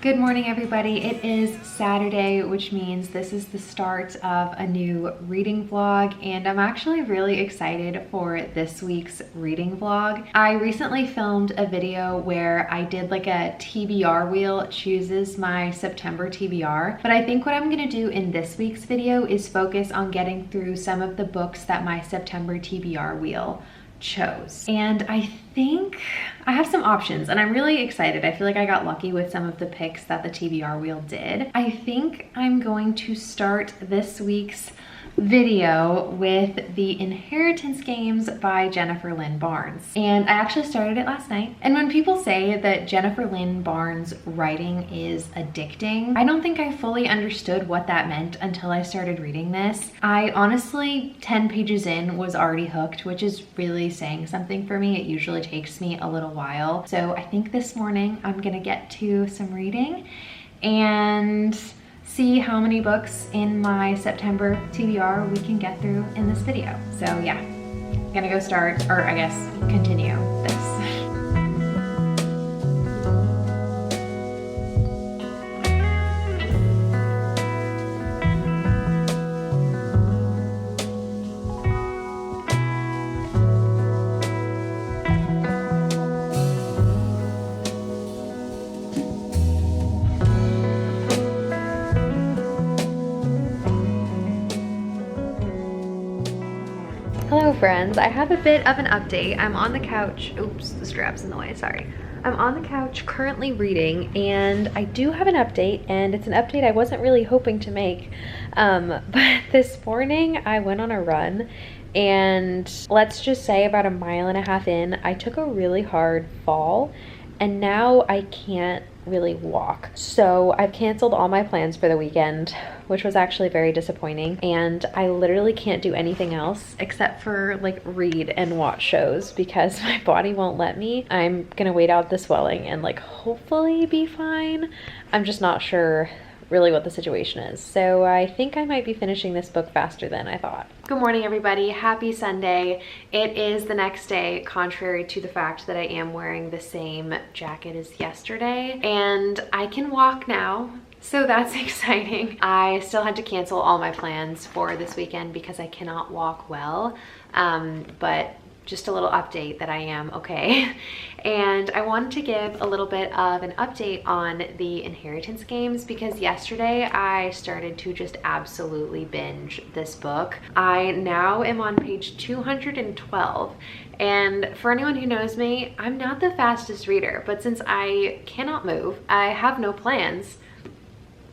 Good morning, everybody. It is Saturday, which means this is the start of a new reading vlog, and I'm actually really excited for this week's reading vlog. I recently filmed a video where I did like a TBR wheel. It chooses my September TBR, but I think what I'm gonna do in this week's video is focus on getting through some of the books that my September TBR wheel chose. And I think I have some options and I'm really excited. I feel like I got lucky with some of the picks that the TBR wheel did. I think I'm going to start this week's video with The Inheritance Games by Jennifer Lynn Barnes. And I actually started it last night. And when people say that Jennifer Lynn Barnes' writing is addicting, I don't think I fully understood what that meant until I started reading this. I honestly, 10 pages in, was already hooked, which is really saying something for me. It usually takes me a little while. So I think this morning I'm gonna get to some reading and see how many books in my September TBR we can get through in this video. So yeah, I'm gonna go start, or I guess continue this. Hello friends, I have a bit of an update. I'm on the couch. Oops, the strap's in the way, sorry. I'm on the couch currently reading, and I do have an update, and it's an update I wasn't really hoping to make. But this morning I went on a run, and let's just say about 1.5 miles in, I took a really hard fall, and now I can't really walk. So I've canceled all my plans for the weekend, which was actually very disappointing, and I literally can't do anything else except for like read and watch shows because my body won't let me. I'm gonna wait out the swelling and like hopefully be fine. I'm just not sure really what the situation is. So I think I might be finishing this book faster than I thought. Good morning, everybody. Happy Sunday. It is the next day, contrary to the fact that I am wearing the same jacket as yesterday, and I can walk now. So that's exciting. I still had to cancel all my plans for this weekend because I cannot walk well, but just a little update that I am okay. And I wanted to give a little bit of an update on The Inheritance Games because yesterday I started to just absolutely binge this book. I now am on page 212, and for anyone who knows me, I'm not the fastest reader, but since I cannot move, I have no plans,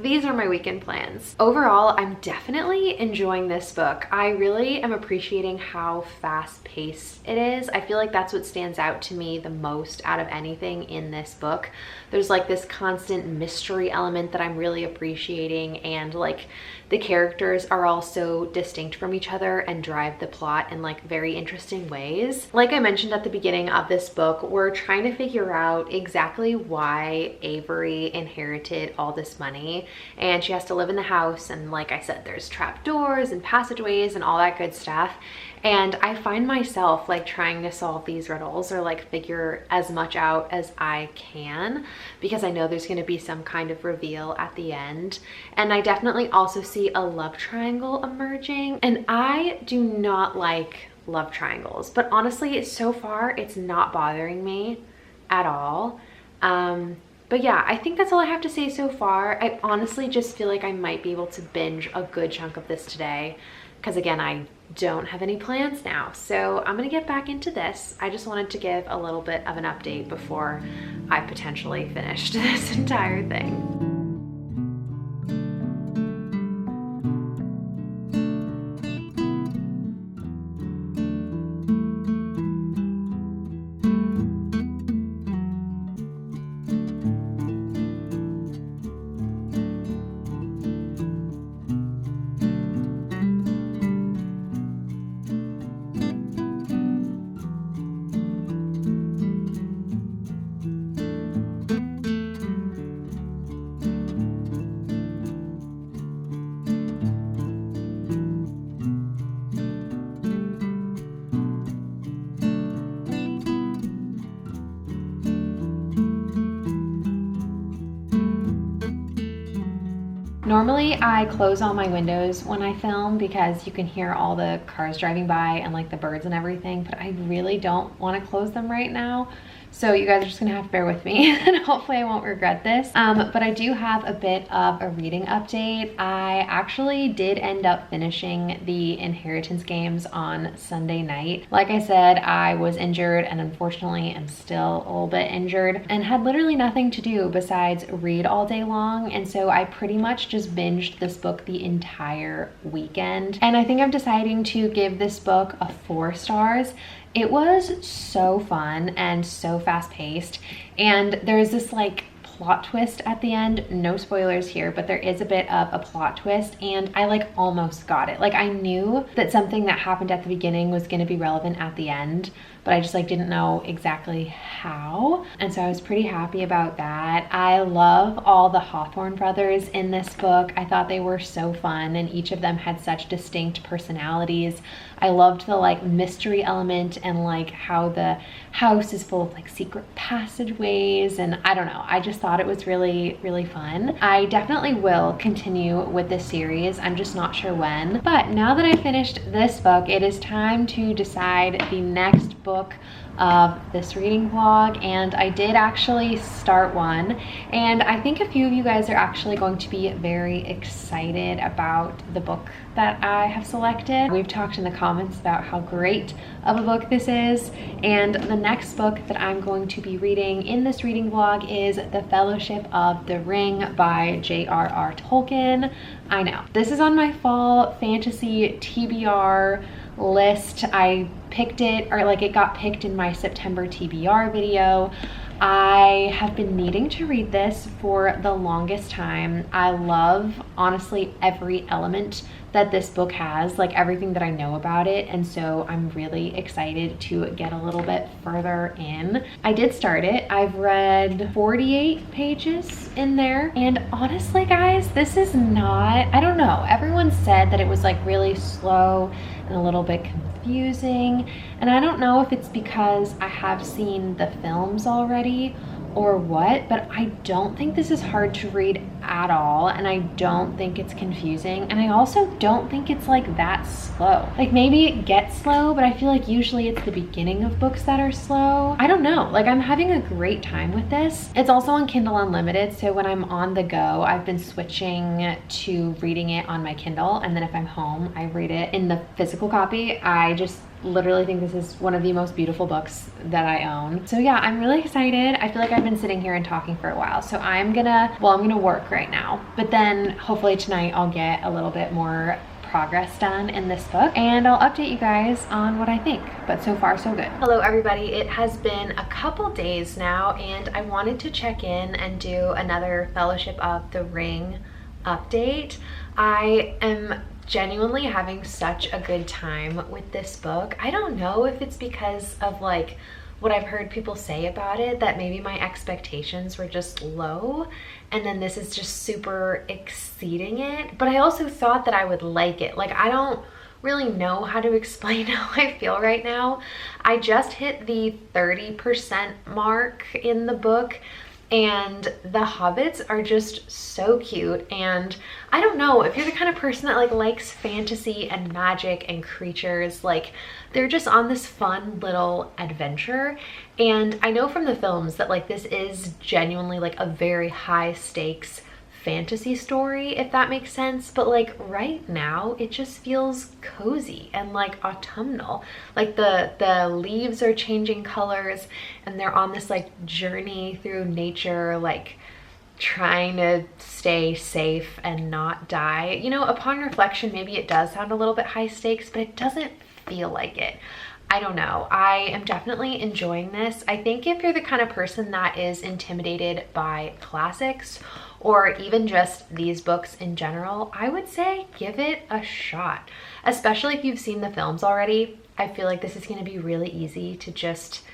these are my weekend plans. Overall, I'm definitely enjoying this book. I really am appreciating how fast-paced it is. I feel like that's what stands out to me the most out of anything in this book. There's like this constant mystery element that I'm really appreciating, and like the characters are all so distinct from each other and drive the plot in like very interesting ways. Like I mentioned at the beginning of this book, we're trying to figure out exactly why Avery inherited all this money, and she has to live in the house, and like I said, there's trap doors and passageways and all that good stuff. And I find myself like trying to solve these riddles or like figure as much out as I can because I know there's going to be some kind of reveal at the end. And I definitely also see a love triangle emerging, and I do not like love triangles, but honestly so far it's not bothering me at all. But yeah, I think that's all I have to say so far. I honestly just feel like I might be able to binge a good chunk of this today because again, I don't have any plans now. So I'm gonna get back into this. I just wanted to give a little bit of an update before I potentially finished this entire thing. Normally I close all my windows when I film because you can hear all the cars driving by and like the birds and everything, but I really don't want to close them right now. So you guys are just gonna have to bear with me and hopefully I won't regret this. But I do have a bit of a reading update. I actually did end up finishing the Inheritance games on Sunday night. Like I said, I was injured and unfortunately am still a little bit injured and had literally nothing to do besides read all day long. And so I pretty much just binged this book the entire weekend. And I think I'm deciding to give this book a 4 stars. It was so fun and so fast paced, and there's this like plot twist at the end. No spoilers here, but there is a bit of a plot twist and I like almost got it. Like I knew that something that happened at the beginning was going to be relevant at the end, but I just like didn't know exactly how. And so I was pretty happy about that. I love all the Hawthorne brothers in this book. I thought they were so fun and each of them had such distinct personalities. I loved the like mystery element and like how the house is full of like secret passageways, and I don't know, I just thought it was really, really fun. I definitely will continue with this series. I'm just not sure when. But now that I finished this book, it is time to decide the next book of this reading vlog, and I did actually start one, and I think a few of you guys are actually going to be very excited about the book that I have selected. We've talked in the comments about how great of a book this is, and the next book that I'm going to be reading in this reading vlog is The Fellowship of the Ring by JRR Tolkien. I know, this is on my fall fantasy TBR list. I picked it, or like it got picked in my September TBR video. I have been needing to read this for the longest time. I love, honestly, every element that this book has, like everything that I know about it, and so I'm really excited to get a little bit further in. I did start it. I've read 48 pages in there, and honestly guys, this is not, I don't know, everyone said that it was like really slow and a little bit confusing, and I don't know if it's because I have seen the films already or what, but I don't think this is hard to read at all, and I don't think it's confusing, and I also don't think it's like that slow. Like maybe it gets slow, but I feel like usually it's the beginning of books that are slow. I don't know, like I'm having a great time with this. It's also on Kindle Unlimited, so when I'm on the go, I've been switching to reading it on my Kindle, and then if I'm home, I read it in the physical copy. I just literally think this is one of the most beautiful books that I own. So yeah, I'm really excited. I feel like I've been sitting here and talking for a while, so I'm gonna work right now, but then hopefully tonight I'll get a little bit more progress done in this book and I'll update you guys on what I think, but so far so good. Hello everybody, it has been a couple days now and I wanted to check in and do another Fellowship of the Ring update. I am genuinely having such a good time with this book. I don't know if it's because of like what I've heard people say about it, that maybe my expectations were just low and then this is just super exceeding it, but I also thought that I would like it. Like I don't really know how to explain how I feel right now. I just hit the 30% mark in the book and the hobbits are just so cute, and I don't know, if you're the kind of person that like likes fantasy and magic and creatures, like they're just on this fun little adventure. And I know from the films that like this is genuinely like a very high stakes fantasy story, if that makes sense, but like right now it just feels cozy and like autumnal. Like the leaves are changing colors and they're on this like journey through nature, like trying to stay safe and not die. You know, upon reflection, maybe it does sound a little bit high stakes, but it doesn't feel like it. I don't know. I am definitely enjoying this. I think if you're the kind of person that is intimidated by classics or even just these books in general, I would say give it a shot. Especially if you've seen the films already. I feel like this is going to be really easy to just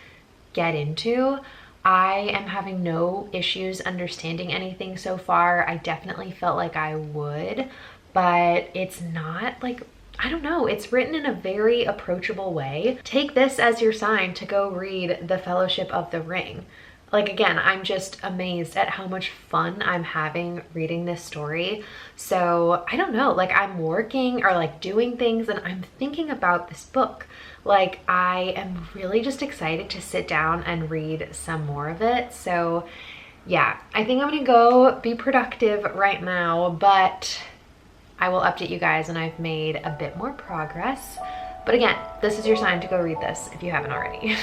get into. I am having no issues understanding anything so far. I definitely felt like I would, but it's not like, I don't know, it's written in a very approachable way. Take this as your sign to go read The Fellowship of the Ring. Like, again, I'm just amazed at how much fun I'm having reading this story. So I don't know, like I'm working or like doing things and I'm thinking about this book. Like I am really just excited to sit down and read some more of it. So yeah, I think I'm gonna go be productive right now, but I will update you guys when I've made a bit more progress. But again, this is your sign to go read this if you haven't already.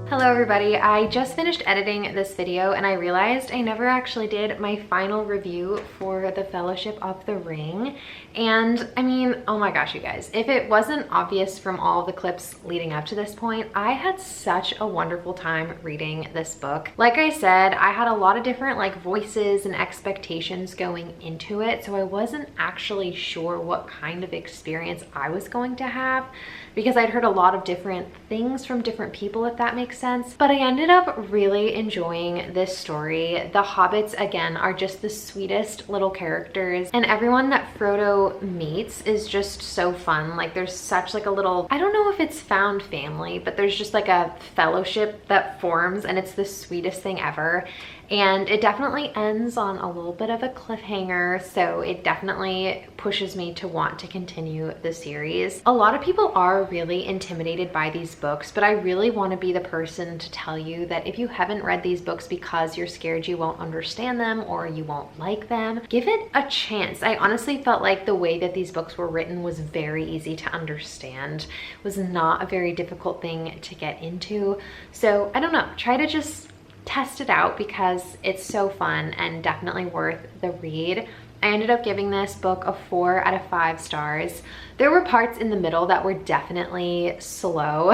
Hello everybody, I just finished editing this video and I realized I never actually did my final review for The Fellowship of the Ring. And I mean, oh my gosh, you guys, if it wasn't obvious from all the clips leading up to this point, I had such a wonderful time reading this book. Like I said, I had a lot of different like voices and expectations going into it, so I wasn't actually sure what kind of experience I was going to have, because I'd heard a lot of different things from different people, if that makes sense. But I ended up really enjoying this story. The hobbits, again, are just the sweetest little characters, and everyone that Frodo meets is just so fun. Like there's such like a little, I don't know if it's found family, but there's just like a fellowship that forms, and it's the sweetest thing ever. And it definitely ends on a little bit of a cliffhanger, so it definitely pushes me to want to continue the series. A lot of people are really intimidated by these books, but I really want to be the person to tell you that if you haven't read these books because you're scared you won't understand them or you won't like them, give it a chance. I honestly felt like the way that these books were written was very easy to understand, was not a very difficult thing to get into. So I don't know, try to just test it out because it's so fun and definitely worth the read. I ended up giving this book a 4 out of 5 stars. There were parts in the middle that were definitely slow.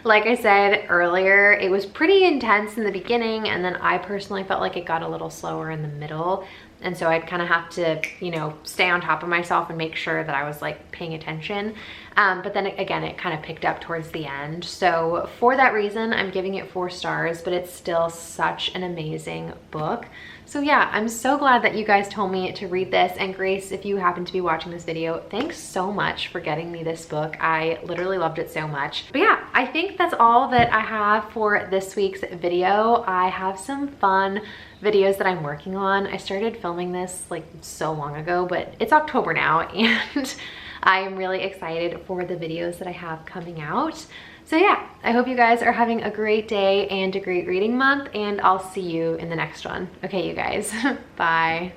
Like I said earlier, it was pretty intense in the beginning, and then I personally felt like it got a little slower in the middle. And so I'd kind of have to, you know, stay on top of myself and make sure that I was like paying attention. But then again, it kind of picked up towards the end. So for that reason, I'm giving it 4 stars, but it's still such an amazing book. So yeah, I'm so glad that you guys told me to read this. And Grace, if you happen to be watching this video, thanks so much for getting me this book. I literally loved it so much. But yeah, I think that's all that I have for this week's video. I have some fun videos that I'm working on. I started filming this like so long ago, but it's October now and I am really excited for the videos that I have coming out. So yeah, I hope you guys are having a great day and a great reading month, and I'll see you in the next one. Okay, you guys, bye.